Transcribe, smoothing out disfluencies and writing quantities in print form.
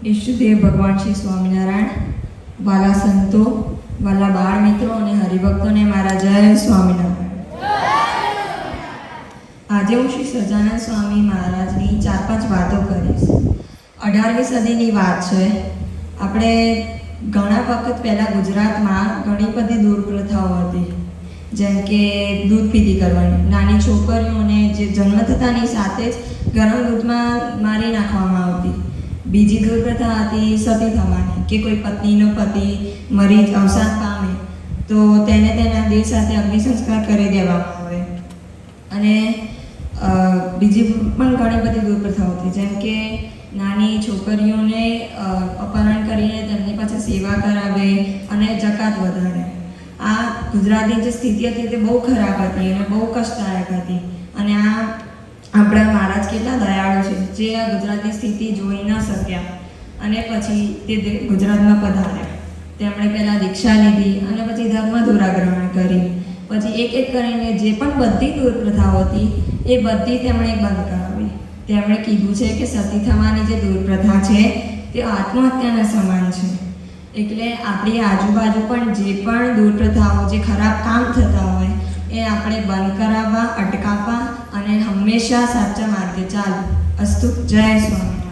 ઈષ્ટદેવ ભગવાન શ્રી સ્વામિનારાયણ, વાલા સંતો, વાલા બાળ મિત્રો અને હરિભક્તોને મારા જય સ્વામિનારાયણ. આજે હું શ્રી સહજાનંદ સ્વામી મહારાજની 4-5 વાતો કરીશ. 18મી સદીની વાત છે. આપણે ઘણા વખત પહેલાં ગુજરાતમાં ઘણી બધી દુર્પ્રથાઓ હતી, જેમ કે દૂધ પીતી કરવાની, નાની છોકરીઓને જે જન્મ થતાની સાથે જ ગરમ દૂધમાં મારી નાખવામાં આવતી. બીજી દુર્પ્રથા હતી સતી થવાની, કે કોઈ પત્નીનો પતિ મરી અવસાન પામે તો તેને તેના દેહ સાથે અગ્નિ સંસ્કાર કરી દેવામાં આવે. અને બીજી પણ ઘણી બધી દુર્પ્રથાઓ હતી, જેમ કે નાની છોકરીઓને અપહરણ કરીને તેમની પાસે સેવા કરાવે અને જકાત વધારે. આ ગુજરાતની જે સ્થિતિ હતી તે બહુ ખરાબ હતી અને બહુ કષ્ટદાયક હતી. અને આ આપણા મહારાજ કેટલા દયાળુ છે, જે આ ગુજરાતની સ્થિતિ જોઈ ન શક્યા અને પછી તે ગુજરાતમાં પધાર્યા. તેમણે પહેલાં દીક્ષા લીધી અને પછી ધર્મધુરા ગ્રહણ કરી. પછી એક એક કરીને જે પણ બધી દુર્પ્રથાઓ હતી એ બધી તેમણે બંધ કરાવી. તેમણે કીધું છે કે સતી થવાની જે દુર્પ્રથા છે તે આત્મહત્યાના સમાન છે. એટલે આપણી આજુબાજુ પણ જે પણ દુર્પ્રથાઓ, જે ખરાબ કામ થતા હોય એ આપણે બંધ કરાવવા, અટકાવવા અને હંમેશા સાચા માર્ગે ચાલવું. અસ્તુ. જય સ્વામી.